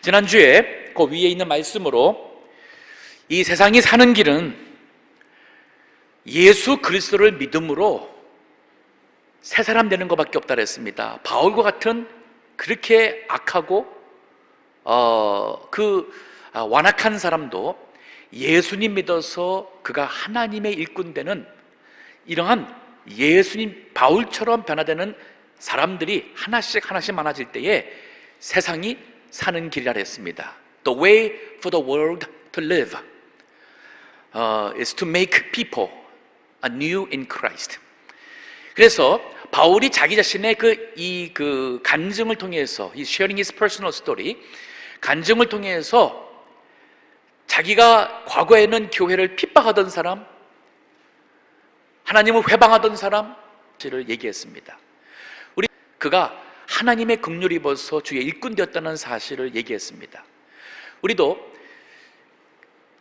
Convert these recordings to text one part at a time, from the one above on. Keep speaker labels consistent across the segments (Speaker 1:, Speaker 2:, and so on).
Speaker 1: 지난주에 그 위에 있는 말씀으로 이 세상이 사는 길은 예수 그리스도를 믿음으로 새 사람 되는 것밖에 없다 그랬습니다. 바울과 같은 그렇게 악하고 완악한 사람도 예수님 믿어서 그가 하나님의 일꾼 되는 이러한 예수님 바울처럼 변화되는 사람들이 하나씩 많아질 때에 세상이 사는 길이라 했습니다. The way for the world to live is to make people anew in Christ. 그래서 바울이 자기 자신의 그 간증을 통해서, 이 sharing his personal story, 간증을 통해서 자기가 과거에는 교회를 핍박하던 사람, 하나님을 회방하던 사람을 얘기했습니다. 그가 하나님의 긍휼을 입어서 주의 일꾼 되었다는 사실을 얘기했습니다. 우리도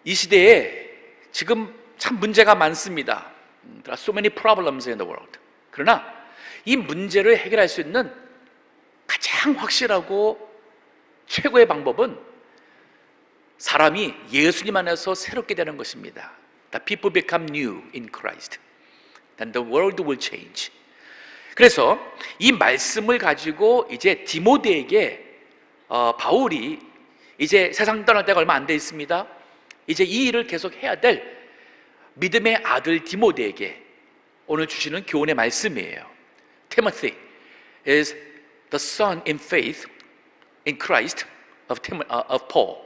Speaker 1: 이 시대에 지금 참 문제가 많습니다. There are so many problems in the world. 그러나 이 문제를 해결할 수 있는 가장 확실하고 최고의 방법은 사람이 예수님 안에서 새롭게 되는 것입니다. The people become new in Christ. Then the world will change. 그래서 이 말씀을 가지고 이제 디모데에게 바울이 이제 세상 떠날 때가 얼마 안 돼 있습니다. 이제 이 일을 계속 해야 될 믿음의 아들 디모데에게 오늘 주시는 교훈의 말씀이에요. Timothy is the son in faith in Christ of Paul,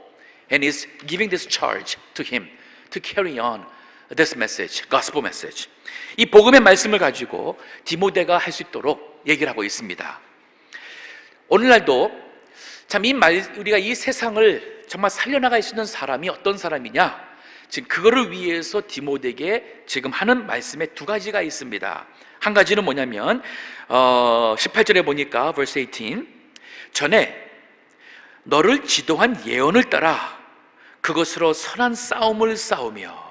Speaker 1: and is giving this charge to him to carry on this message, gospel message. 이 복음의 말씀을 가지고 디모데가 할 수 있도록 얘기를 하고 있습니다. 오늘날도 참 우리가 이 세상을 정말 살려나갈 수 있는 사람이 어떤 사람이냐, 지금 그거를 위해서 디모데에게 지금 하는 말씀에 두 가지가 있습니다. 한 가지는 뭐냐면 18절에 보니까 verse 18, 전에 너를 지도한 예언을 따라 그것으로 선한 싸움을 싸우며,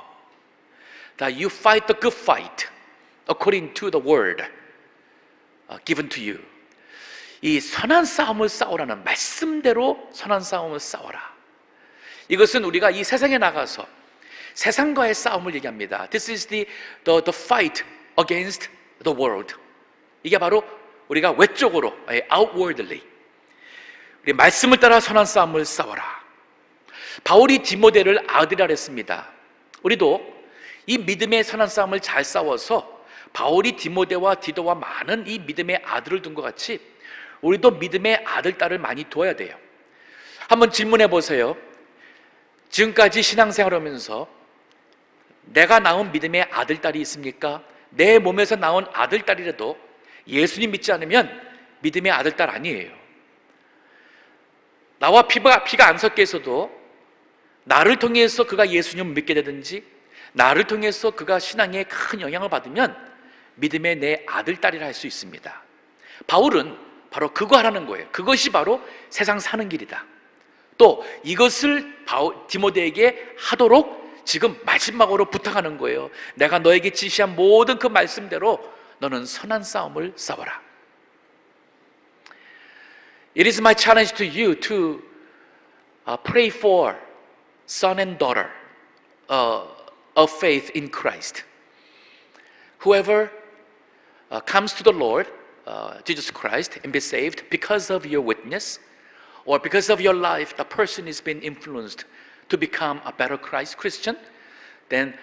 Speaker 1: that you fight the good fight according to the word given to you. 이 선한 싸움을 싸우라는 말씀대로 선한 싸움을 싸워라. 이것은 우리가 이 세상에 나가서 세상과의 싸움을 얘기합니다. This is the fight against the world. 이게 바로 우리가 외적으로, outwardly, 우리 말씀을 따라 선한 싸움을 싸워라. 바울이 디모데를 아들이라 했습니다. 우리도 이 믿음의 선한 싸움을 잘 싸워서 바울이 디모데와 디도와 많은 이 믿음의 아들을 둔 것 같이 우리도 믿음의 아들, 딸을 많이 두어야 돼요. 한번 질문해 보세요. 지금까지 신앙생활 하면서 내가 낳은 믿음의 아들, 딸이 있습니까? 내 몸에서 나온 아들, 딸이라도 예수님 믿지 않으면 믿음의 아들, 딸 아니에요. 나와 피가 안 섞여 있어도 나를 통해서 그가 예수님을 믿게 되든지 나를 통해서 그가 신앙에 큰 영향을 받으면 믿음의 내 아들, 딸이라 할 수 있습니다. 바울은 바로 그거 하라는 거예요. 그것이 바로 세상 사는 길이다. 또 이것을 디모데에게 하도록 지금 마지막으로 부탁하는 거예요. 내가 너에게 지시한 모든 그 말씀대로 너는 선한 싸움을 싸워라. It is my challenge to you to pray for son and daughter of faith in Christ. Whoever comes to the Lord Jesus Christ and be saved because of your witness or because of your life, the person is being influenced to become a better Christian, then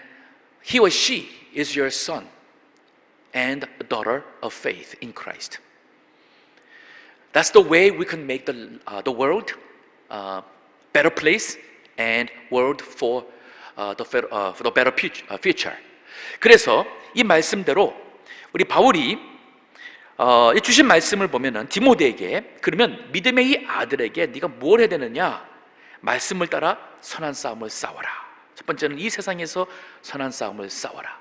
Speaker 1: he or she is your son and daughter of faith in Christ. That's the way we can make the world better place and world for the better future. 그래서 이 말씀대로 우리 바울이 주신 말씀을 보면은 디모데에게, 그러면 믿음의 이 아들에게 네가 뭘 해야 되느냐? 말씀을 따라 선한 싸움을 싸워라. 첫 번째는 이 세상에서 선한 싸움을 싸워라.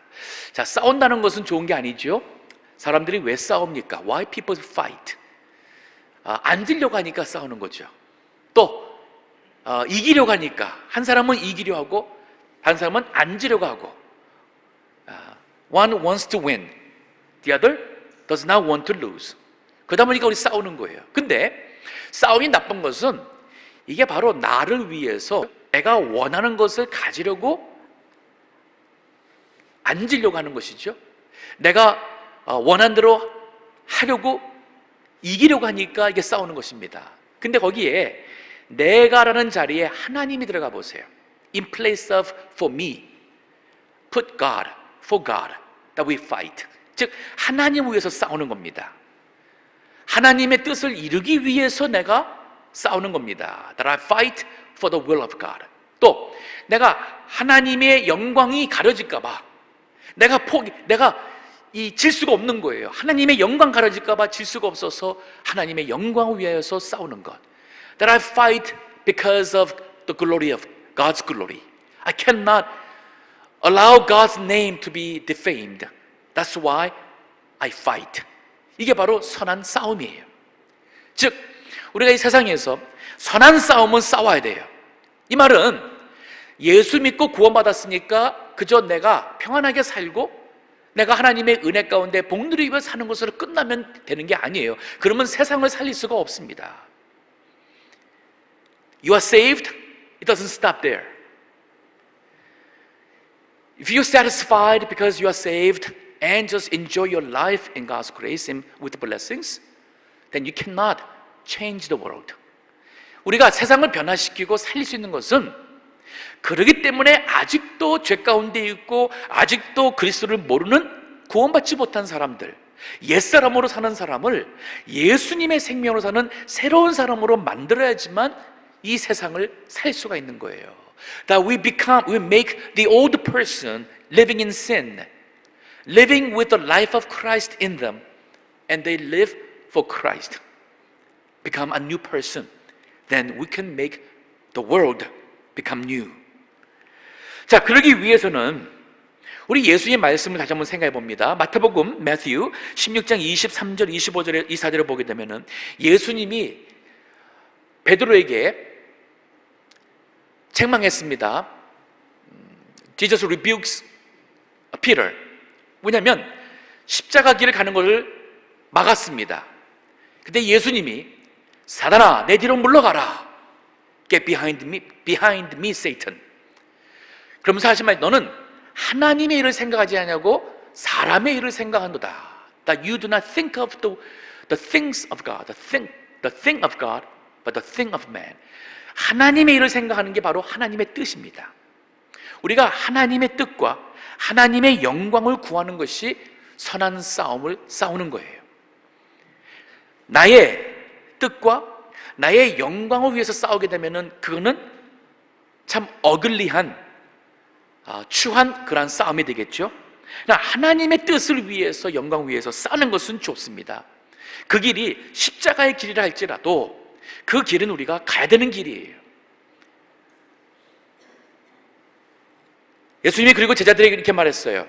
Speaker 1: 자, 싸운다는 것은 좋은 게 아니죠. 사람들이 왜 싸웁니까? Why people fight? 앉으려고 하니까 싸우는 거죠. 또 이기려고 하니까, 한 사람은 이기려 하고 한 사람은 앉으려고 하고, one wants to win, the other does not want to lose. 그러다 보니까 우리 싸우는 거예요. 근데 싸움이 나쁜 것은 이게 바로 나를 위해서 내가 원하는 것을 가지려고 앉으려고 하는 것이죠. 내가 원하는 대로 하려고 이기려고 하니까 이게 싸우는 것입니다. 근데 거기에 내가라는 자리에 하나님이 들어가 보세요. In place of for me, put God, for God, that we fight. 즉 하나님을 위해서 싸우는 겁니다. 하나님의 뜻을 이루기 위해서 내가 싸우는 겁니다. That I fight for the will of God. 또 내가 하나님의 영광이 가려질까 봐 내가 질 수가 없는 거예요. 하나님의 영광 가려질까 봐 질 수가 없어서 하나님의 영광을 위하여서 싸우는 것. That I fight because of the glory of God's glory. I cannot allow God's name to be defamed. That's why I fight. 이게 바로 선한 싸움이에요. 즉 우리가 이 세상에서 선한 싸움은 싸워야 돼요. 이 말은 예수 믿고 구원받았으니까 그저 내가 평안하게 살고 내가 하나님의 은혜 가운데 복누리며 사는 것으로 끝나면 되는 게 아니에요. 그러면 세상을 살릴 수가 없습니다. You are saved, it doesn't stop there. If you're satisfied because you are saved and just enjoy your life in God's grace and with blessings, then you cannot change the world. 우리가 세상을 변화시키고 살릴 수 있는 것은 그러기 때문에 아직도 죄 가운데 있고 아직도 그리스도를 모르는 구원받지 못한 사람들, 옛사람으로 사는 사람을 예수님의 생명으로 사는 새로운 사람으로 만들어야지만 이 세상을 살 수가 있는 거예요. That we make the old person living in sin, living with the life of Christ in them, and they live for Christ, become a new person. Then we can make the world become new. 자, 그러기 위해서는 우리 예수의 말씀을 다시 한번 생각해 봅니다. 마태복음, Matthew 16장 23절, 25절에 24절을 보게 되면은 예수님이 베드로에게 책망했습니다. Jesus rebukes Peter. 왜냐하면 십자가 길을 가는 것을 막았습니다. 그때 예수님이 사단아, 내 뒤로 물러가라. Get behind me, Satan. 그러면서 하신 말, 너는 하나님의 일을 생각하지 않냐고 사람의 일을 생각한도다. That you do not think of the things of God, the thing of God, but the thing of man. 하나님의 일을 생각하는 게 바로 하나님의 뜻입니다. 우리가 하나님의 뜻과 하나님의 영광을 구하는 것이 선한 싸움을 싸우는 거예요. 나의 뜻과 나의 영광을 위해서 싸우게 되면은 그거는 참 어글리한 추한 그런 싸움이 되겠죠. 하나님의 뜻을 위해서 영광을 위해서 싸는 것은 좋습니다. 그 길이 십자가의 길이라 할지라도 그 길은 우리가 가야 되는 길이에요. 예수님이 그리고 제자들에게 이렇게 말했어요.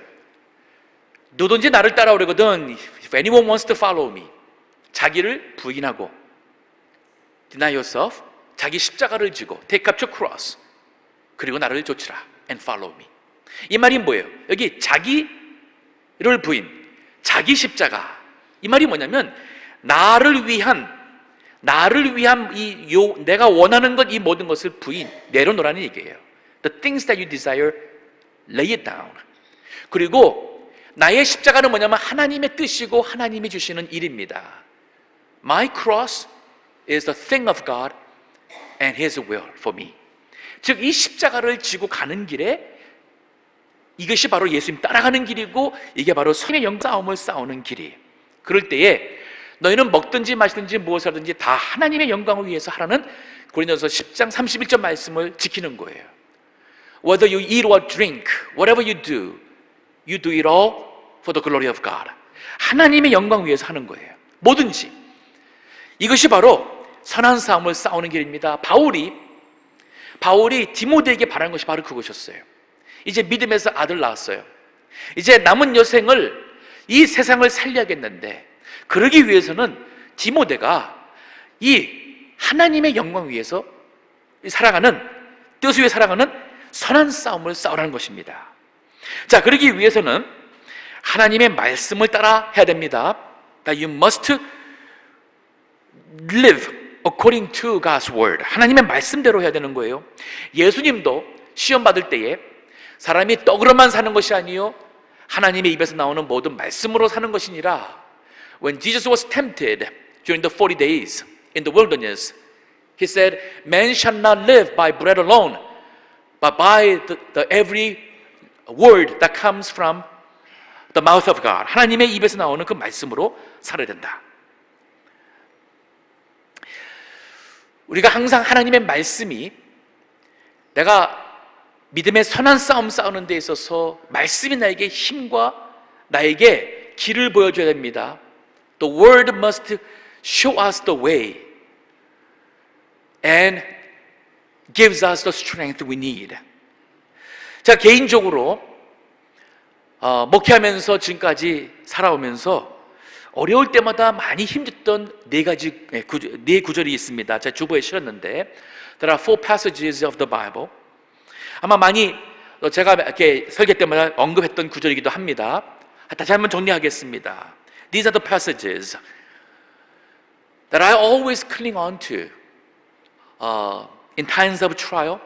Speaker 1: 누구든지 나를 따라오려거든 If anyone wants to follow me, 자기를 부인하고 Deny yourself, 자기 십자가를 지고 Take up your cross, 그리고 나를 쫓으라 And follow me. 이 말이 뭐예요? 여기 자기를 부인, 자기 십자가, 이 말이 뭐냐면 나를 위한 내가 원하는 것, 이 모든 것을 부인, 내려놓으라는 얘기예요. The things that you desire, lay it down. 그리고 나의 십자가는 뭐냐면 하나님의 뜻이고 하나님이 주시는 일입니다. My cross is the thing of God and His will for me. 즉 이 십자가를 지고 가는 길에 이것이 바로 예수님 따라가는 길이고 이게 바로 선의 영싸움을 싸우는 길이에요. 그럴 때에 너희는 먹든지 마시든지 무엇을 하든지 다 하나님의 영광을 위해서 하라는 고린도서 10장 31절 말씀을 지키는 거예요. Whether you eat or drink, whatever you do it all for the glory of God. 하나님의 영광 위해서 하는 거예요. 뭐든지. 이것이 바로 선한 싸움을 싸우는 길입니다. 바울이 디모데에게 바라는 것이 바로 그것이었어요. 이제 믿음에서 아들 낳았어요. 이제 남은 여생을 이 세상을 살려야겠는데 그러기 위해서는 디모데가 이 하나님의 영광 위해서 살아가는, 뜻을 위해 살아가는 선한 싸움을 싸우라는 것입니다. 자, 그러기 위해서는 하나님의 말씀을 따라 해야 됩니다. That you must live according to God's word. 하나님의 말씀대로 해야 되는 거예요. 예수님도 시험 받을 때에 사람이 떡으로만 사는 것이 아니요 하나님의 입에서 나오는 모든 말씀으로 사는 것이니라. When Jesus was tempted during the 40 days in the wilderness, he said, "Man shall not live by bread alone, but by the every word that comes from the mouth of God." 하나님의 입에서 나오는 그 말씀으로 살아야 된다. 우리가 항상 하나님의 말씀이 내가 믿음의 선한 싸움 싸우는 데 있어서 말씀이 나에게 힘과 나에게 길을 보여줘야 됩니다. The word must show us the way and gives us the strength we need. 제가 개인적으로 목회하면서 지금까지 살아오면서 어려울 때마다 많이 힘줬던 네 구절이 있습니다. 제가 주보에 실었는데 There are 4 passages of the Bible. 아마 많이 제가 이렇게 설교 때마다 언급했던 구절이기도 합니다. 다시 한번 정리하겠습니다. These are the passages that I always cling on to in times of trial.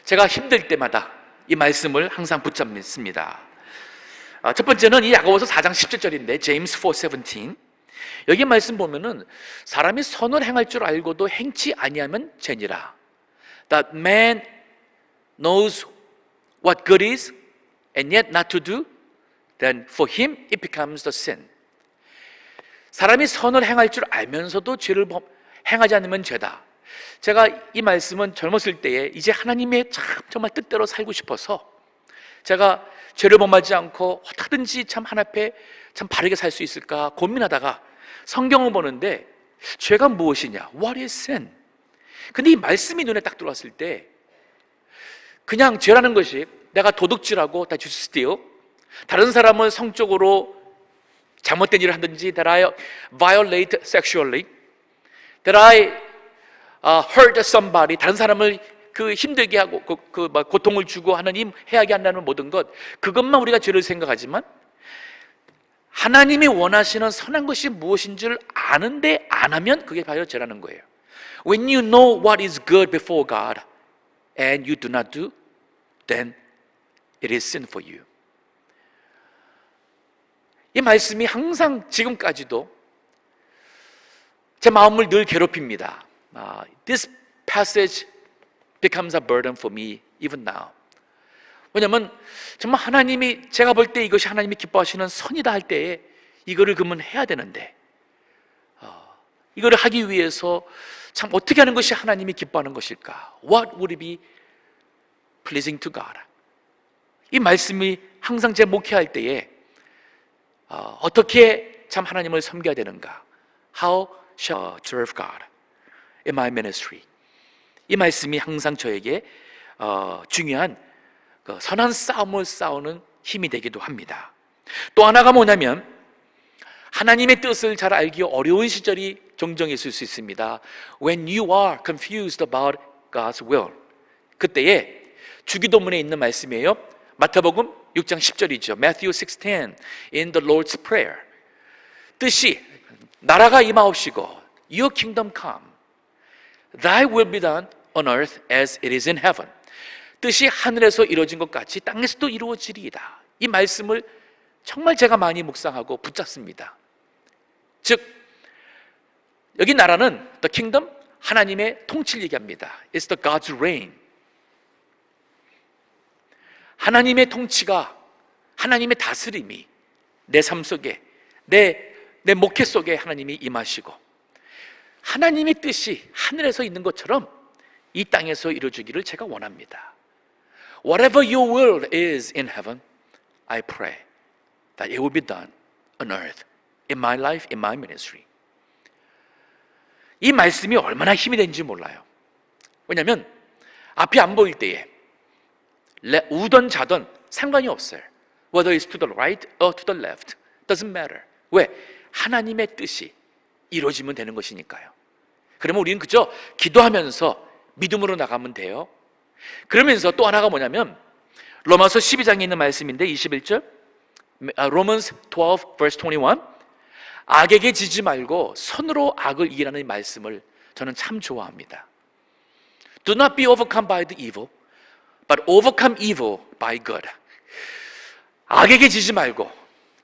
Speaker 1: 제가 힘들 때마다 이 말씀을 항상 붙잡습니다. 첫 번째는 이 야고보서 4장 17절인데 James 4:17. 여기 말씀 보면은 사람이 선을 행할 줄 알고도 행치 아니하면 죄니라. That man knows what good is and yet not to do, then for him it becomes the sin. 사람이 선을 행할 줄 알면서도 죄를 행하지 않으면 죄다. 제가 이 말씀은 젊었을 때에 이제 하나님의 정말 뜻대로 살고 싶어서 제가 죄를 범하지 않고 어떻게든지 참 하나님 앞에 참 바르게 살 수 있을까 고민하다가 성경을 보는데 죄가 무엇이냐? What is sin? 근데 이 말씀이 눈에 딱 들어왔을 때 그냥 죄라는 것이 내가 도둑질하고 that you steal, 다른 사람을 성적으로 잘못된 일을 하든지 that I violate sexually, that I hurt somebody, 다른 사람을 그 힘들게 하고 고통을 주고 하나님 해하게 한다는 모든 것, 그것만 우리가 죄를 생각하지만 하나님이 원하시는 선한 것이 무엇인 줄 아는데 안 하면 그게 바로 죄라는 거예요. When you know what is good before God and you do not do, then it is sin for you. 이 말씀이 항상 지금까지도 제 마음을 늘 괴롭힙니다. This passage becomes a burden for me even now. 왜냐하면 정말 하나님이 제가 볼 때 이것이 하나님이 기뻐하시는 선이다 할 때에 이거를 그러면 해야 되는데 이거를 하기 위해서 참 어떻게 하는 것이 하나님이 기뻐하는 것일까? What would be pleasing to God? 이 말씀이 항상 제 목회할 때에 어떻게 참 하나님을 섬겨야 되는가? How shall I serve God in my ministry? 이 말씀이 항상 저에게 중요한 선한 싸움을 싸우는 힘이 되기도 합니다. 또 하나가 뭐냐면 하나님의 뜻을 잘 알기 어려운 시절이 종종 있을 수 있습니다. When you are confused about God's will, 그때에 주기도문에 있는 말씀이에요. 마태복음 6장 10절이죠. Matthew 6:10 in the Lord's Prayer. 뜻이 나라가 임하옵시고 Your kingdom come, Thy will be done on earth as it is in heaven. 뜻이 하늘에서 이루어진 것 같이 땅에서도 이루어지리이다. 이 말씀을 정말 제가 많이 묵상하고 붙잡습니다. 즉 여기 나라는 the kingdom, 하나님의 통치를 얘기합니다. It's the God's reign. 하나님의 통치가, 하나님의 다스림이 내 삶 속에, 내 목회 속에 하나님이 임하시고 하나님의 뜻이 하늘에서 있는 것처럼 이 땅에서 이루어지기를 제가 원합니다. Whatever your will is in heaven, I pray that it will be done on earth, in my life, in my ministry. 이 말씀이 얼마나 힘이 되는지 몰라요. 왜냐하면 앞이 안 보일 때에 우던 자던 상관이 없어요. Whether it's to the right or to the left, doesn't matter. 왜? 하나님의 뜻이 이루어지면 되는 것이니까요. 그러면 우리는 그저 기도하면서 믿음으로 나가면 돼요. 그러면서 또 하나가 뭐냐면 로마서 12장에 있는 말씀인데 21절 Romans 12 verse 21 악에게 지지 말고 선으로 악을 이기라는 말씀을 저는 참 좋아합니다. Do not be overcome by the evil, but overcome evil by good. 악에게 지지 말고.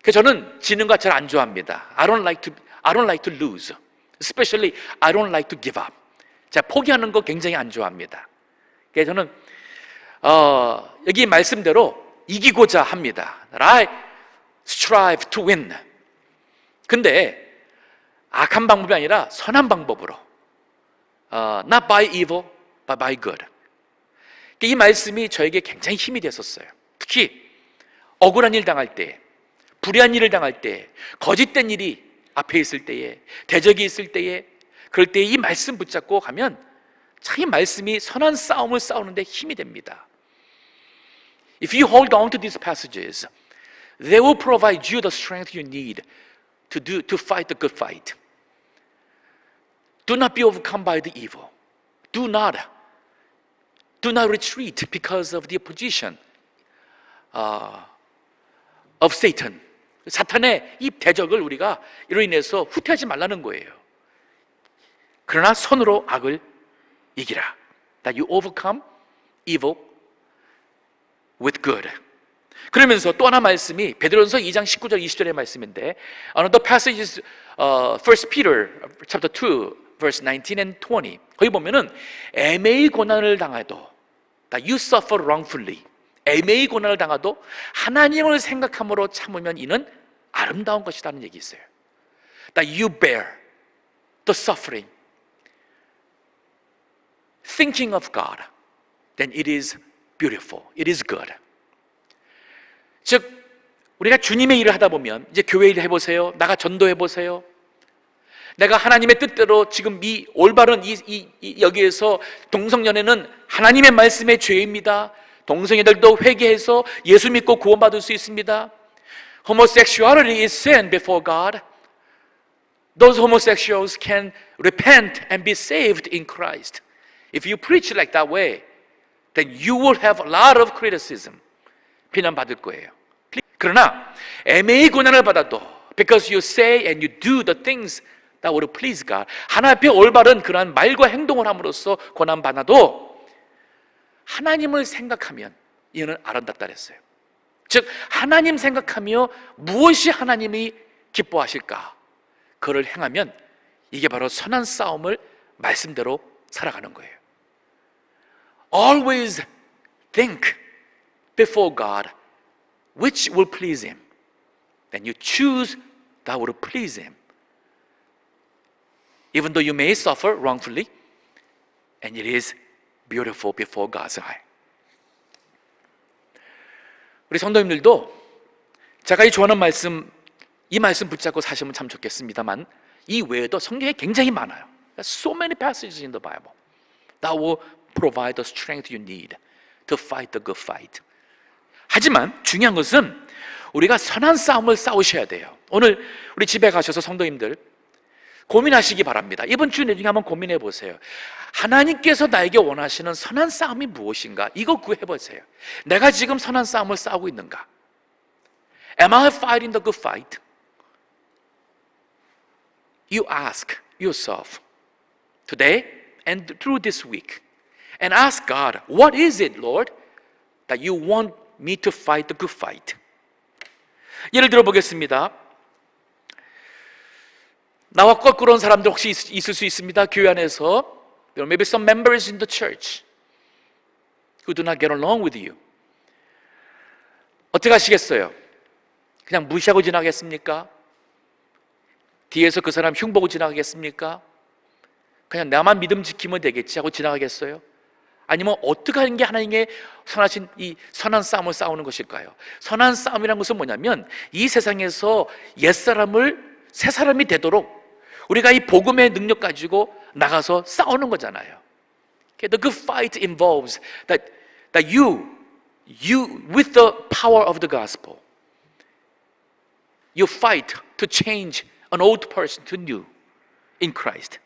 Speaker 1: 그래서 저는 지는 거 잘 안 좋아합니다. I don't like to lose. Especially I don't like to give up. 제가 포기하는 거 굉장히 안 좋아합니다. 그래서 저는 여기 말씀대로 이기고자 합니다. I strive to win. 근데 악한 방법이 아니라 선한 방법으로 not by evil, but by good. 이 말씀이 저에게 굉장히 힘이 됐었어요. 특히 억울한 일 당할 때, 불의한 일을 당할 때, 거짓된 일이 앞에 있을 때에, 대적이 있을 때에, 그럴 때 이 말씀 붙잡고 가면 참 이 말씀이 선한 싸움을 싸우는데 힘이 됩니다. If you hold on to these passages, they will provide you the strength you need to fight the good fight. Do not be overcome by the evil. Do not retreat because of the opposition of Satan. 사탄의 이 대적을 우리가 이로 인해서 후퇴하지 말라는 거예요. 그러나 선으로 악을 이기라. That you overcome evil with good. 그러면서 또 하나 말씀이 베드로전서 2장 19절 20절의 말씀인데, another passage is 1 Peter chapter 2 verse 19 and 20. 거기 보면은 애매히 고난을 당해도 that you suffer wrongfully. 애매히 고난을 당해도 하나님을 생각함으로 참으면 이는 아름다운 것이라는 얘기 있어요. That you bear the suffering thinking of God, then it is beautiful. It is good. 즉 우리가 주님의 일을 하다 보면 이제 교회 일 해보세요. 나가 전도해 보세요. 내가 하나님의 뜻대로 지금 이 올바른 여기에서 동성연애는 하나님의 말씀의 죄입니다. 동성애들도 회개해서 예수 믿고 구원받을 수 있습니다. Homosexuality is sin before God. Those homosexuals can repent and be saved in Christ. If you preach like that way, then you will have a lot of criticism. 비난받을 거예요. 그러나 애매히 고난을 받아도 because you say and you do the things that would please God, 하나님 앞에 올바른 그러한 말과 행동을 함으로써 고난 받아도 하나님을 생각하면 이는 아름답다 그랬어요. 즉 하나님 생각하며 무엇이 하나님이 기뻐하실까 그를 행하면 이게 바로 선한 싸움을 말씀대로 살아가는 거예요. Always think before God which will please Him. Then you choose that will please Him. Even though you may suffer wrongfully, and it is beautiful before God's eye. 우리 성도님들도 제가 이 좋아하는 말씀, 이 말씀 붙잡고 사시면 참 좋겠습니다만 이 외에도 성경에 굉장히 많아요. So many passages in the Bible that will provide the strength you need to fight the good fight. 하지만 중요한 것은 우리가 선한 싸움을 싸우셔야 돼요. 오늘 우리 집에 가셔서 성도님들 고민하시기 바랍니다. 이번 주 내중에 한번 고민해 보세요. 하나님께서 나에게 원하시는 선한 싸움이 무엇인가? 이거 구해 보세요. 내가 지금 선한 싸움을 싸우고 있는가? Am I fighting the good fight? You ask yourself today and through this week and ask God, what is it, Lord, that you want me to fight the good fight? 예를 들어 보겠습니다. 나와 껄끄러운 사람들 혹시 있을 수 있습니다. 교회 안에서 There may be some members in the church who do not get along with you. 어떻게 하시겠어요? 그냥 무시하고 지나가겠습니까? 뒤에서 그 사람 흉보고 지나가겠습니까? 그냥 나만 믿음 지키면 되겠지 하고 지나가겠어요? 아니면 어떻게 하는 게 하나님의 선하신 이 선한 싸움을 싸우는 것일까요? 선한 싸움이라는 것은 뭐냐면 이 세상에서 옛사람을 새 사람이 되도록 우리가 이 복음의 능력 가지고 나가서 싸우는 거잖아요. The good fight involves that you with the power of the gospel, you fight to change an old person to new in Christ.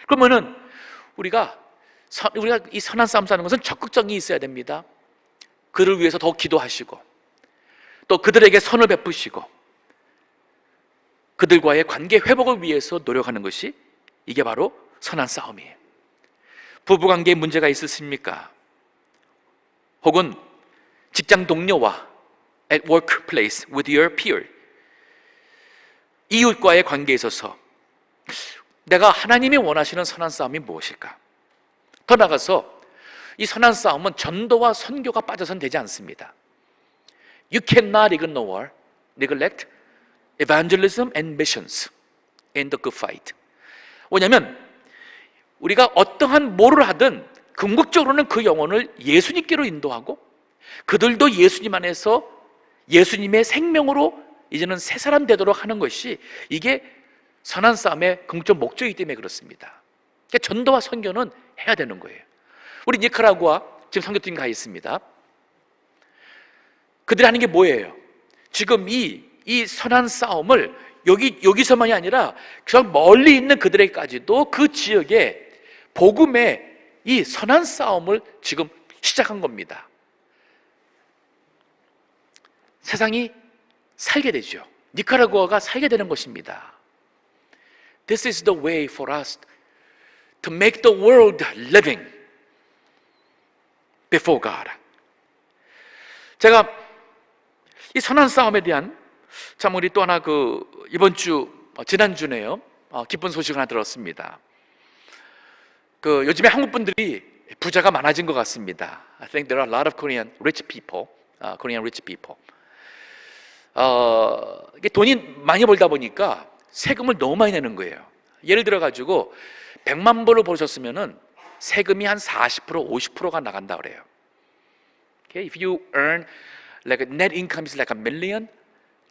Speaker 1: 그러면은 우리가 이 선한 싸움 싸는 것은 적극적이 있어야 됩니다. 그를 위해서 더 기도하시고 또 그들에게 선을 베푸시고 그들과의 관계 회복을 위해서 노력하는 것이 이게 바로 선한 싸움이에요. 부부관계에 문제가 있으십니까? 혹은 직장 동료와 at workplace with your peer, 이웃과의 관계에 있어서 내가 하나님이 원하시는 선한 싸움이 무엇일까? 더 나아가서 이 선한 싸움은 전도와 선교가 빠져선 되지 않습니다. You cannot neglect evangelism and missions in the good fight. 왜냐하면 우리가 어떠한 뭐를 하든 궁극적으로는 그 영혼을 예수님께로 인도하고 그들도 예수님 안에서 예수님의 생명으로 이제는 새 사람 되도록 하는 것이 이게 선한 싸움의 궁극적 목적이기 때문에 그렇습니다. 그러니까 전도와 선교는 해야 되는 거예요. 우리 니카라구아 지금 선교팀 가 있습니다. 그들이 하는 게 뭐예요? 지금 이 선한 싸움을 여기서만이 아니라 저 멀리 있는 그들에게까지도 그 지역에 복음의 이 선한 싸움을 지금 시작한 겁니다. 세상이 살게 되죠. 니카라구아가 살게 되는 것입니다. This is the way for us to make the world living before God. 제가 이 선한 싸움에 대한 참 우리 또 하나 이번 주 지난주네요. 기쁜 소식 하나 들었습니다. 요즘에 한국 분들이 부자가 많아진 것 같습니다. I think there are a lot of Korean rich people. 이게 돈이 많이 벌다 보니까 세금을 너무 많이 내는 거예요. 예를 들어 가지고 100만 불을 버셨으면은 세금이 한 40%, 50%가 나간다 그래요. Okay? If you earn like a net income is like $1 million,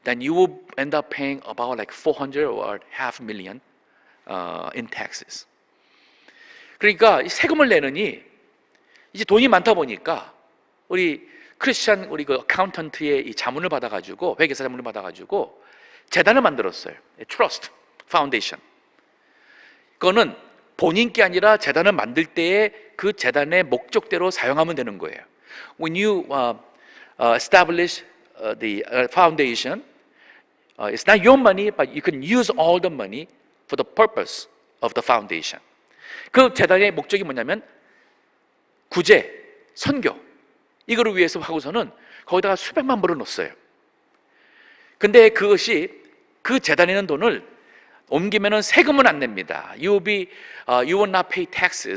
Speaker 1: then you will end up paying about like 400 or half million in taxes. 그러니까 이 세금을 내느니 이제 돈이 많다 보니까 우리 크리스찬 우리 어카운턴트의 이 자문을 받아가지고 회계사 자문을 받아가지고 재단을 만들었어요. 트러스트 파운데이션. 그거는 본인 게 아니라 재단을 만들 때에 그 재단의 목적대로 사용하면 되는 거예요. When you establish the foundation, it's not your money, but you can use all the money for the purpose of the foundation. 그 재단의 목적이 뭐냐면 구제, 선교 이거를 위해서 하고서는 거기다가 수백만 불을 넣었어요. 근데 그것이 그 재단에 있는 돈을 옮기면은 세금은 안 냅니다. You will not pay tax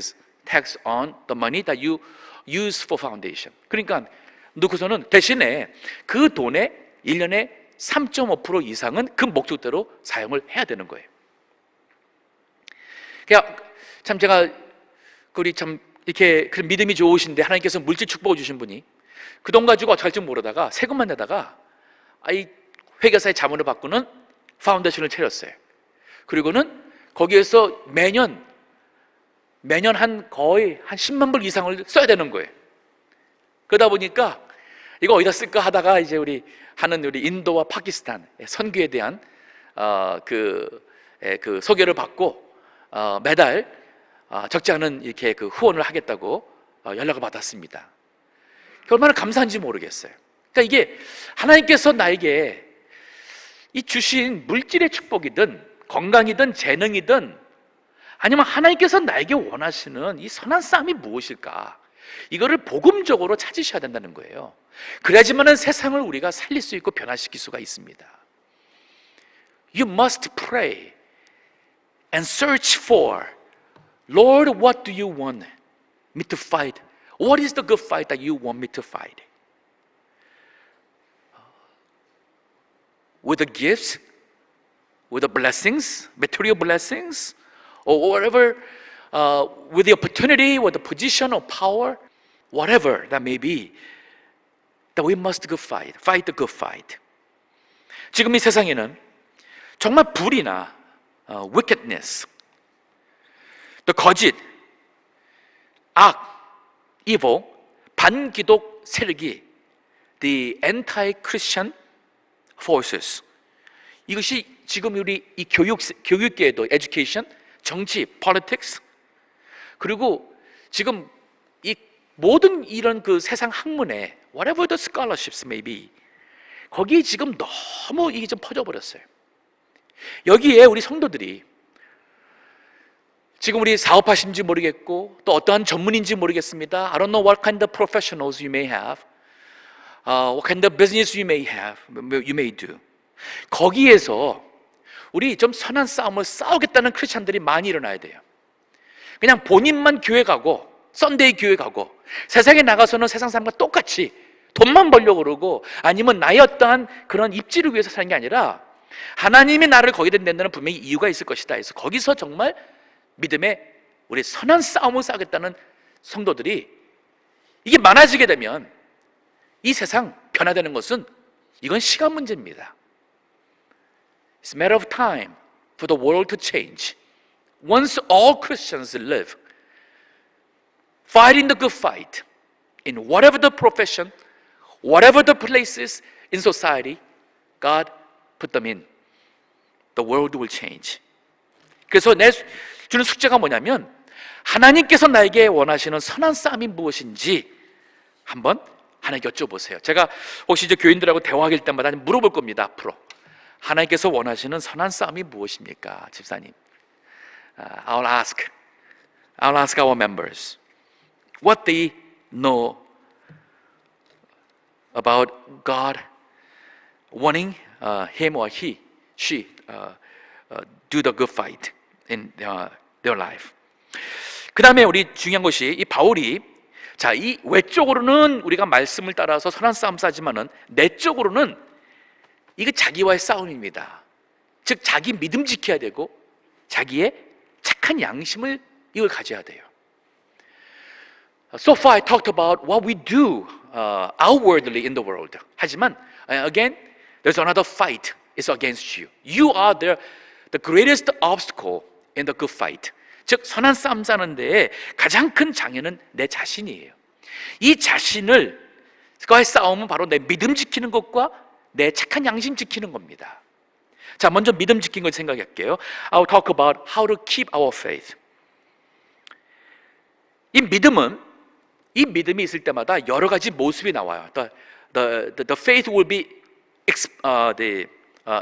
Speaker 1: on the money that you use for foundation. 그러니까 놓고서는 대신에 그 돈의 1년에 3.5% 이상은 그 목적대로 사용을 해야 되는 거예요. 그러니까 참 제가 우리 참 이렇게 그런 믿음이 좋으신데 하나님께서 물질 축복을 주신 분이 그 돈 가지고 어떻게 할지 모르다가 세금만 내다가 이 회계사의 자문을 받고는 파운데이션을 차렸어요. 그리고는 거기에서 매년 거의 한 10만 불 이상을 써야 되는 거예요. 그러다 보니까 이거 어디다 쓸까 하다가 이제 우리 인도와 파키스탄 선교에 대한 그 소개를 받고 매달 적지 않은 이렇게 후원을 하겠다고 연락을 받았습니다. 얼마나 감사한지 모르겠어요. 그러니까 이게 하나님께서 나에게 이 주신 물질의 축복이든 건강이든 재능이든 아니면 하나님께서 나에게 원하시는 이 선한 싸움이 무엇일까? 이거를 복음적으로 찾으셔야 된다는 거예요. 그래야지만은 세상을 우리가 살릴 수 있고 변화시킬 수가 있습니다. You must pray and search for, Lord, what do you want me to fight? What is the good fight that you want me to fight? With the gifts, with the blessings, material blessings, or whatever, with the opportunity, with the position or power, whatever that may be, that we must fight the good fight. 지금 이 세상에는 정말 불이나 wickedness, 또 거짓, 악, evil, 반기독 세력이 the anti-Christian forces. 이것이 지금 우리 이 교육계에도 education, 정치, politics, 그리고 지금 이 모든 이런 세상 학문에 whatever the scholarships may be, 거기에 지금 너무 이게 좀 퍼져버렸어요. 여기에 우리 성도들이 지금 우리 사업하신지 모르겠고 또 어떠한 전문인지 모르겠습니다. I don't know what kind of professionals you may have, what kind of business you may do. 거기에서 우리 좀 선한 싸움을 싸우겠다는 크리스찬들이 많이 일어나야 돼요. 그냥 본인만 교회 가고 썬데이 교회 가고 세상에 나가서는 세상 사람과 똑같이 돈만 벌려고 그러고 아니면 나의 어떠한 그런 입지를 위해서 사는 게 아니라 하나님이 나를 거기에 낸 데는 분명히 이유가 있을 것이다 해서 거기서 정말 믿음의 우리 선한 싸움을 싸우겠다는 성도들이 이게 많아지게 되면 이 세상 변화되는 것은 이건 시간 문제입니다. It's a matter of time for the world to change. Once all Christians live fighting the good fight in whatever the profession, whatever the places in society, God put them in. The world will change. 그래서 내 주는 숙제가 뭐냐면 하나님께서 나에게 원하시는 선한 싸움이 무엇인지 한번 하나님께 여쭤보세요. 제가 혹시 이제 교인들하고 대화할 때마다 물어볼 겁니다. 앞으로 하나님께서 원하시는 선한 싸움이 무엇입니까, 집사님? I'll ask our members what they know about God wanting him or she do the good fight in their life. 그 다음에 우리 중요한 것이 이 바울이 자, 이 외적으로는 우리가 말씀을 따라서 선한 싸움 싸지만은 내적으로는 이거 자기와의 싸움입니다. 즉 자기 믿음 지켜야 되고 자기의 착한 양심을 이걸 가져야 돼요. So far I talked about what we do outwardly in the world. 하지만 again, there's another fight. It's against you. You are the greatest obstacle in the good fight. 즉 선한 싸움 싸는데 가장 큰 장애는 내 자신이에요. 이 자신을 과의 싸움은 바로 내 믿음 지키는 것과 내 착한 양심 지키는 겁니다. 자, 먼저 믿음 지킨 걸 생각할게요. I'll talk about how to keep our faith. 이 믿음이 있을 때마다 여러 가지 모습이 나와요. The faith will be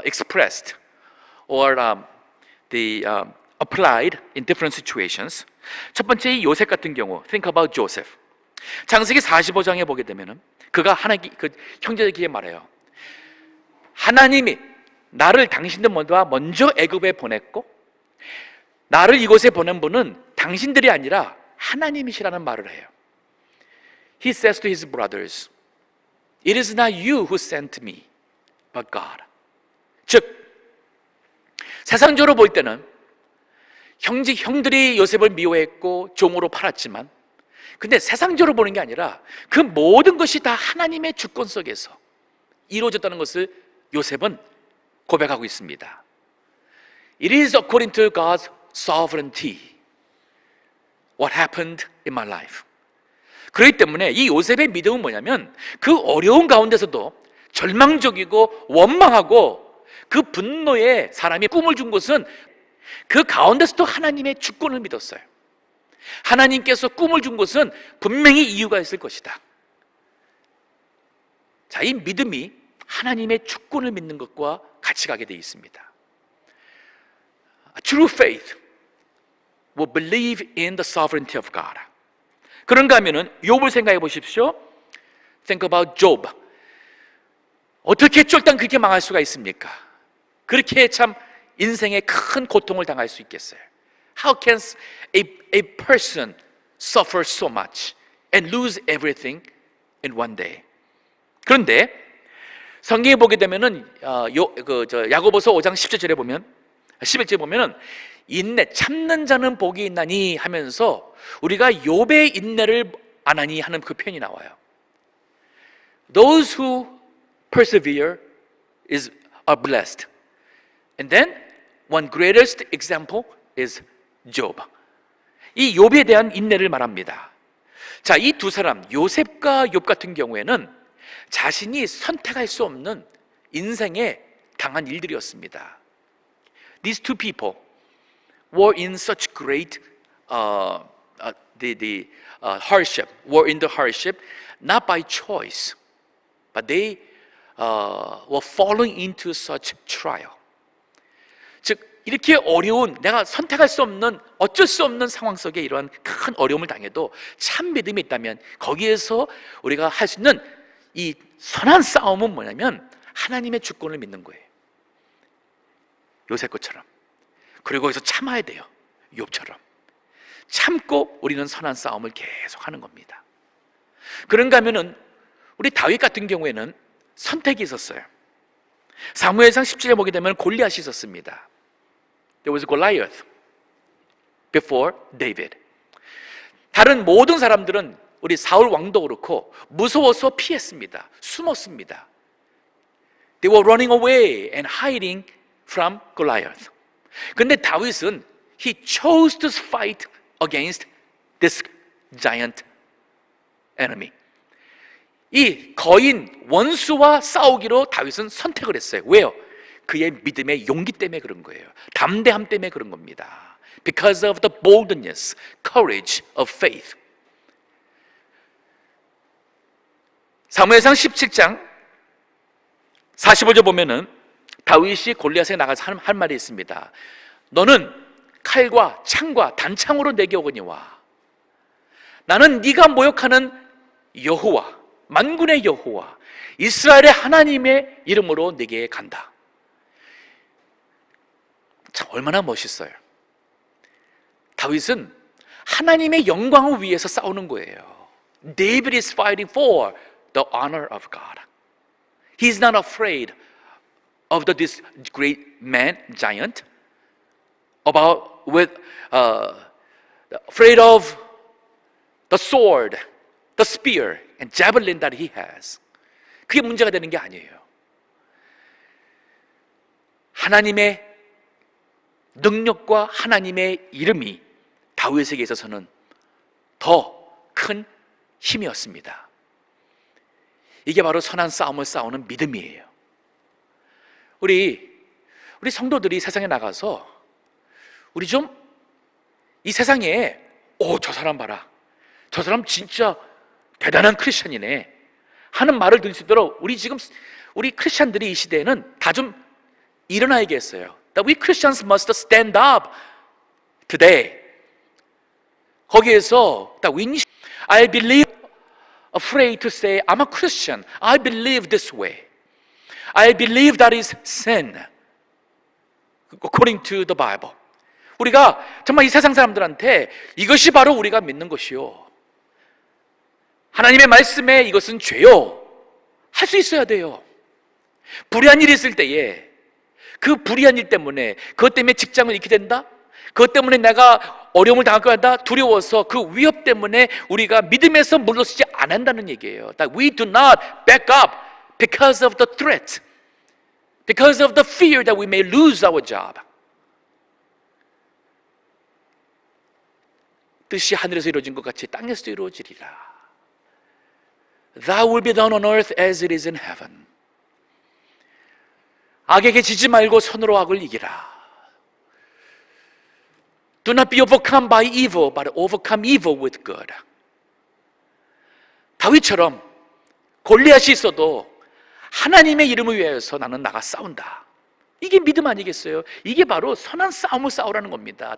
Speaker 1: expressed or applied in different situations. 첫 번째 이 요셉 같은 경우, think about Joseph. 창세기 45장에 보게 되면은 그가 하나님 그 형제들에게 말해요. 하나님이 나를 당신들보다 먼저 애굽에 보냈고 나를 이곳에 보낸 분은 당신들이 아니라 하나님이시라는 말을 해요. He says to his brothers, It is not you who sent me, but God. 즉 세상적으로 볼 때는 형들이 요셉을 미워했고 종으로 팔았지만 근데 세상적으로 보는 게 아니라 그 모든 것이 다 하나님의 주권 속에서 이루어졌다는 것을 요셉은 고백하고 있습니다. It is according to God's sovereignty what happened in my life. 그렇기 때문에 이 요셉의 믿음은 뭐냐면 그 어려운 가운데서도 절망적이고 원망하고 그 분노에 사람이 꿈을 준 것은 그 가운데서도 하나님의 주권을 믿었어요. 하나님께서 꿈을 준 것은 분명히 이유가 있을 것이다. 자, 이 믿음이 하나님의 주권을 믿는 것과 같이 가게 되어 있습니다. True faith will believe in the sovereignty of God. 그런가 하면은 욥을 생각해 보십시오. Think about Job. 어떻게 쫄딱 그렇게 망할 수가 있습니까? 그렇게 참 인생에 큰 고통을 당할 수 있겠어요? How can a person suffer so much and lose everything in one day? 그런데 성경에 보게 되면은 야고보서 5장 10절에 보면 11절에 보면은 인내 참는 자는 복이 있나니 하면서 우리가 욥의 인내를 안 하니 하는 그 표현이 나와요. Those who persevere are blessed. And then one greatest example is Job. 이 욥에 대한 인내를 말합니다. 자, 이 두 사람 요셉과 욥 같은 경우에는 자신이 선택할 수 없는 인생에 당한 일들이었습니다. These two people were in such great hardship, were in the hardship not by choice, but they were falling into such trial. 이렇게 어려운, 내가 선택할 수 없는, 어쩔 수 없는 상황 속에 이러한 큰 어려움을 당해도 참 믿음이 있다면 거기에서 우리가 할 수 있는 이 선한 싸움은 뭐냐면 하나님의 주권을 믿는 거예요. 요셉 것처럼. 그리고 거기서 참아야 돼요. 욥처럼. 참고 우리는 선한 싸움을 계속 하는 겁니다. 그런가 하면은 우리 다윗 같은 경우에는 선택이 있었어요. 사무엘상 17에 보게 되면 골리앗이 있었습니다. There was Goliath before David. 다른 모든 사람들은 우리 사울 왕도 그렇고 무서워서 피했습니다. 숨었습니다. They were running away and hiding from Goliath. 근데 다윗은 he chose to fight against this giant enemy. 이 거인 원수와 싸우기로 다윗은 선택을 했어요. 왜요? 그의 믿음의 용기 때문에 그런 거예요. 담대함 때문에 그런 겁니다. Because of the boldness, courage of faith. 사무엘상 17장 45절 보면은 다윗이 골리앗에 나가서 할 말이 있습니다. 너는 칼과 창과 단창으로 내게 오거니와 나는 네가 모욕하는 여호와, 만군의 여호와, 이스라엘의 하나님의 이름으로 네게 간다. 참 얼마나 멋있어요. 다윗은 하나님의 영광을 위해서 싸우는 거예요. David is fighting for the honor of God. He is not afraid of this great man, giant, afraid of the sword, the spear, and javelin that he has. 그게 문제가 되는 게 아니에요. 하나님의 능력과 하나님의 이름이 다윗에게 있어서는 더 큰 힘이었습니다. 이게 바로 선한 싸움을 싸우는 믿음이에요. 우리 성도들이 세상에 나가서 우리 좀 이 세상에 저 사람 봐라, 저 사람 진짜 대단한 크리스천이네 하는 말을 들을 수 있도록 우리 크리스천들이 이 시대에는 다 좀 일어나야겠어요. That we Christians must stand up today. 거기에서 I believe, afraid to say I'm a Christian. I believe this way. I believe that is sin according to the Bible. 우리가 정말 이 세상 사람들한테 이것이 바로 우리가 믿는 것이요, 하나님의 말씀에 이것은 죄요 할 수 있어야 돼요. 불의한 일이 있을 때에 그 불의한 일 때문에, 그것 때문에 직장을 잃게 된다, 그것 때문에 내가 어려움을 당할 거다 두려워서 그 위협 때문에 우리가 믿음에서 물러서지 않는다는 얘기예요. That we do not back up because of the threat, because of the fear that we may lose our job. 뜻이 하늘에서 이루어진 것 같이 땅에서도 이루어지리라. That will be done on earth as it is in heaven. 악에게 지지 말고 선으로 악을 이기라. Do not be overcome by evil, but overcome evil with good. 다윗처럼 골리앗이 있어도 하나님의 이름을 위해서 나는 나가 싸운다. 이게 믿음 아니겠어요? 이게 바로 선한 싸움을 싸우라는 겁니다.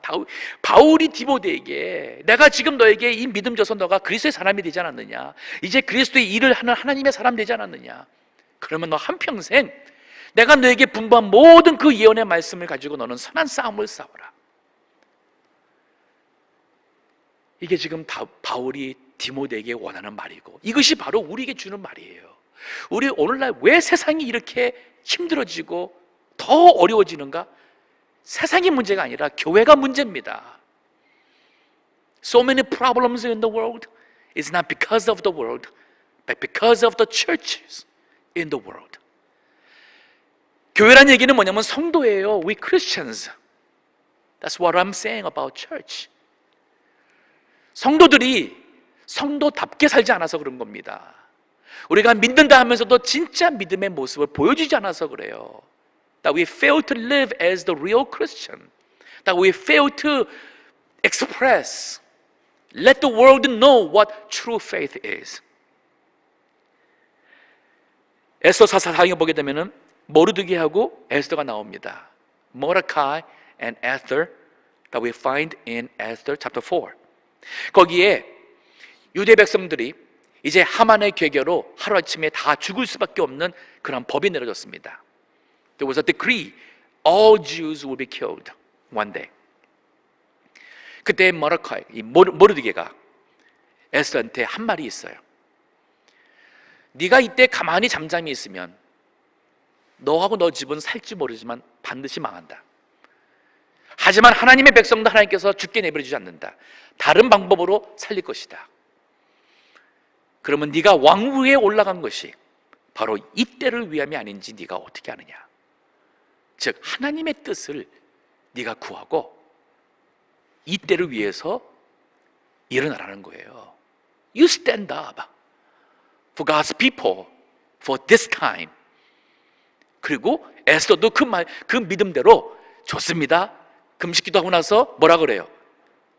Speaker 1: 바울이 디모데에게 내가 지금 너에게 이 믿음 줘서 너가 그리스도의 사람이 되지 않았느냐, 이제 그리스도의 일을 하는 하나님의 사람 되지 않았느냐, 그러면 너 한평생 내가 너에게 분부한 모든 그 예언의 말씀을 가지고 너는 선한 싸움을 싸워라. 이게 지금 바울이 디모데에게 원하는 말이고, 이것이 바로 우리에게 주는 말이에요. 우리 오늘날 왜 세상이 이렇게 힘들어지고 더 어려워지는가? 세상이 문제가 아니라 교회가 문제입니다. So many problems in the world is not because of the world, but because of the churches in the world. 교회란 얘기는 뭐냐면 성도예요. We Christians. That's what I'm saying about church. 성도들이 성도답게 살지 않아서 그런 겁니다. 우리가 믿는다 하면서도 진짜 믿음의 모습을 보여주지 않아서 그래요. That we fail to live as the real Christian. That we fail to express, let the world know what true faith is. 에스더 4장에 보게 되면은 모르드게하고 에스더가 나옵니다. 모르카이 and Esther that we find in Esther chapter 4. 거기에 유대 백성들이 이제 하만의 계계로 하루아침에 다 죽을 수밖에 없는 그런 법이 내려졌습니다. There was a decree. All Jews will be killed one day. 그때 모르드카이, 이 모르드게가 에스더한테 한 말이 있어요. 네가 이때 가만히 잠잠히 있으면 너하고 너 집은 살지 모르지만 반드시 망한다. 하지만 하나님의 백성도 하나님께서 죽게 내버려주지 않는다. 다른 방법으로 살릴 것이다. 그러면 네가 왕위에 올라간 것이 바로 이때를 위함이 아닌지 네가 어떻게 아느냐. 즉 하나님의 뜻을 네가 구하고 이때를 위해서 일어나라는 거예요. You stand up for God's people for this time. 그리고 에스더도 그 믿음대로 좋습니다. 금식기도 하고 나서 뭐라 그래요?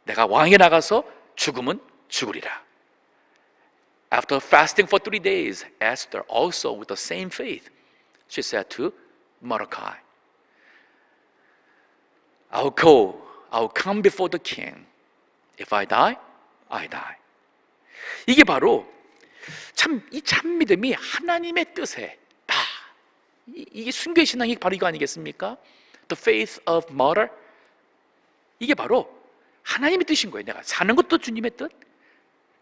Speaker 1: 내가 왕에 나가서 죽으면 죽으리라. After fasting for 3 days, Esther also with the same faith, she said to Mordecai, I'll come before the king. If I die, I die. 이게 바로 이 참 믿음이 하나님의 뜻에 다 이게 순교의 신앙이 바로 이거 아니겠습니까? The faith of martyr. 이게 바로 하나님의 뜻인 거예요. 내가 사는 것도 주님의 뜻,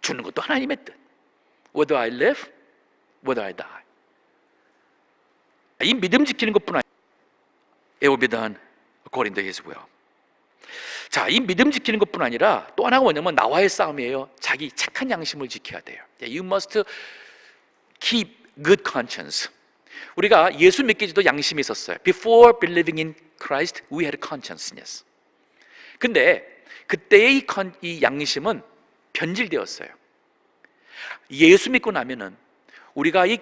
Speaker 1: 죽는 것도 하나님의 뜻. Whether I live, whether I die. 이 믿음 지키는 것뿐 아니라 It will be done according to His will. 자, 이 믿음 지키는 것뿐 아니라 또 하나가 뭐냐면 나와의 싸움이에요. 자기 착한 양심을 지켜야 돼요. You must keep good conscience. 우리가 예수 믿기 전에도 양심이 있었어요. Before believing in Christ, we had consciousness. 근데 그때의 이 양심은 변질되었어요. 예수 믿고 나면은 우리가 이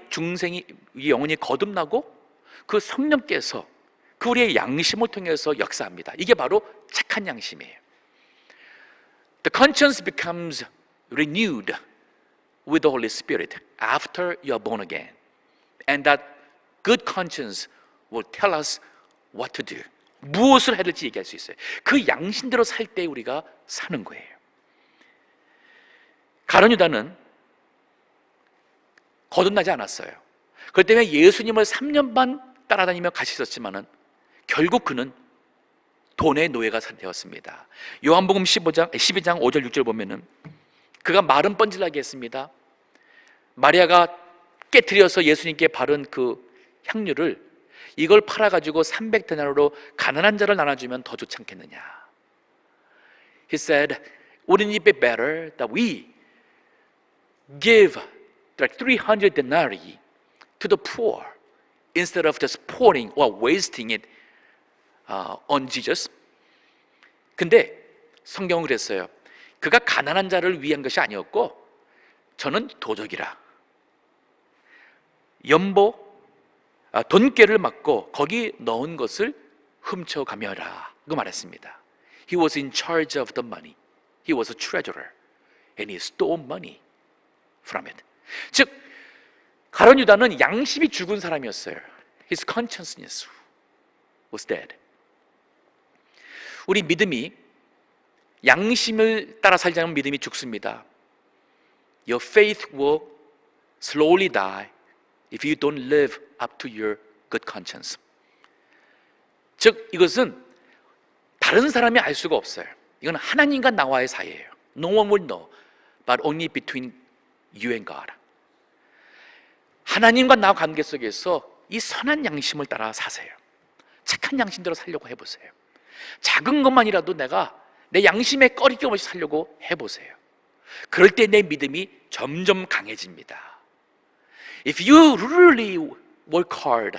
Speaker 1: 영혼이 거듭나고 그 성령께서 그 우리의 양심을 통해서 역사합니다. 이게 바로 착한 양심이에요. The conscience becomes renewed with the Holy Spirit after you are born again. And that good conscience will tell us what to do. 무엇을 해야 될지 얘기할 수 있어요. 그 양심대로 살 때 우리가 사는 거예요. 가룟 유다는 거듭나지 않았어요. 그렇기 때문에 예수님을 3년 반 따라다니며 같이 있었지만은 결국 그는 돈의 노예가 되었습니다. 요한복음 12장 5절 6절 보면은 그가 말은 뻔질나게 했습니다. 마리아가 깨트려서 예수님께 바른 그 향유를 이걸 팔아가지고 300데나리로 가난한 자를 나눠주면 더 좋지 않겠느냐. He said, wouldn't it be better that we give like 300 denarii to the poor instead of just pouring or wasting it on Jesus? 근데 성경은 그랬어요. 그가 가난한 자를 위한 것이 아니었고 저는 도적이라. 돈꾀를 맞고 거기 넣은 것을 훔쳐가며라. 그 말했습니다. He was in charge of the money. He was a treasurer. And he stole money from it. 즉 가룟 유다는 양심이 죽은 사람이었어요. His consciousness was dead. 우리 믿음이 양심을 따라 살지 않으면 믿음이 죽습니다. Your faith will slowly die if you don't live up to your good conscience. 즉 이것은 다른 사람이 알 수가 없어요. 이건 하나님과 나와의 사이예요. No one will know, but only between you and God. 하나님과 나 관계 속에서 이 선한 양심을 따라 사세요. 착한 양심대로 살려고 해보세요. 작은 것만이라도 내가 내 양심에 꺼리낌 없이 살려고 해보세요. 그럴 때 내 믿음이 점점 강해집니다. If you really work hard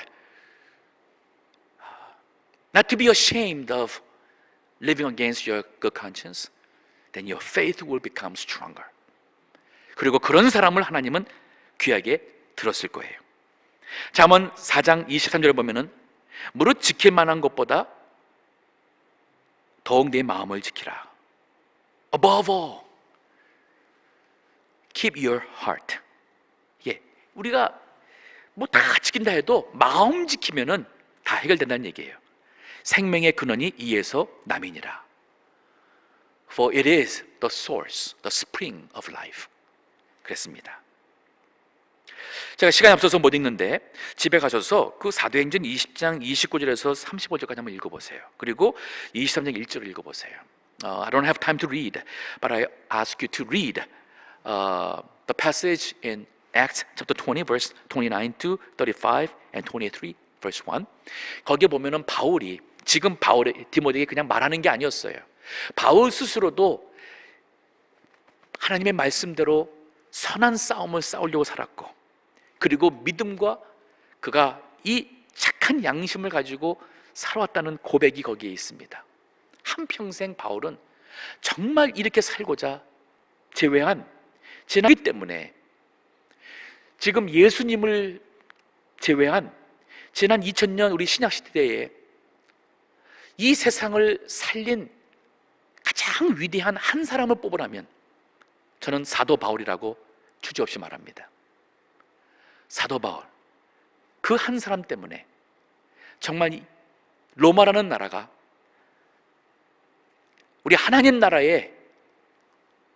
Speaker 1: not to be ashamed of living against your good conscience, then your faith will become stronger. 그리고 그런 사람을 하나님은 귀하게 들었을 거예요. 잠언 4장 23절에 보면은 무릇 지킬 만한 것보다 더욱 내 마음을 지키라. Above all, keep your heart. 예, 우리가 뭐 다 지킨다 해도 마음 지키면은 다 해결된다는 얘기예요. 생명의 근원이 이에서 남이니라. For it is the source, the spring of life. 그랬습니다. 제가 시간이 없어서 못 읽는데 집에 가셔서 그 사도행전 20장 29절에서 35절까지 한번 읽어보세요. 그리고 23장 1절을 읽어보세요. I don't have time to read, but I ask you to read the passage in Acts chapter 20 verse 29 to 35 and 23 verse 1. 거기에 보면은 바울이 지금 바울이 디모데에게 그냥 말하는 게 아니었어요. 바울 스스로도 하나님의 말씀대로 선한 싸움을 싸우려고 살았고, 그리고 믿음과 그가 이 착한 양심을 가지고 살아왔다는 고백이 거기에 있습니다. 한평생 바울은 정말 이렇게 살고자 제외한 지나기 때문에 지금 예수님을 제외한 지난 2000년 우리 신약시대에 이 세상을 살린 가장 위대한 한 사람을 뽑으라면 저는 사도 바울이라고 주저없이 말합니다. 사도 바울, 그 한 사람 때문에 정말 로마라는 나라가 우리 하나님 나라에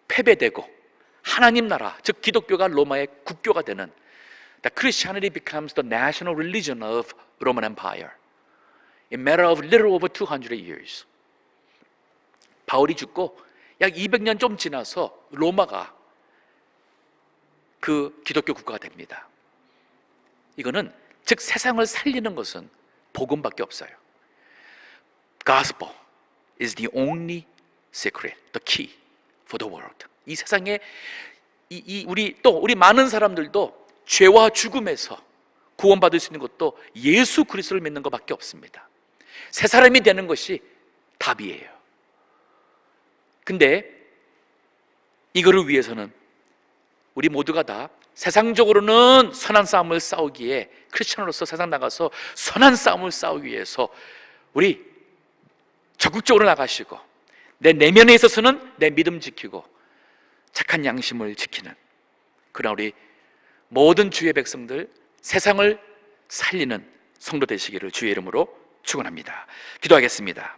Speaker 1: 패배되고 하나님 나라, 즉 기독교가 로마의 국교가 되는 that Christianity becomes the national religion of Roman Empire in matter of little over 200 years. 바울이 죽고 약 200년 좀 지나서 로마가 그 기독교 국가가 됩니다. 이거는 즉 세상을 살리는 것은 복음밖에 없어요. Gospel is the only secret, the key for the world. 이 세상에 우리 많은 사람들도 죄와 죽음에서 구원받을 수 있는 것도 예수 그리스도를 믿는 것밖에 없습니다. 새 사람이 되는 것이 답이에요. 근데 이거를 위해서는 우리 모두가 다 세상적으로는 선한 싸움을 싸우기에, 크리스천으로서 세상 나가서 선한 싸움을 싸우기 위해서 우리 적극적으로 나가시고, 내 내면에 있어서는 내 믿음 지키고 착한 양심을 지키는 그러나 우리 모든 주의 백성들, 세상을 살리는 성도 되시기를 주의 이름으로 축원합니다. 기도하겠습니다.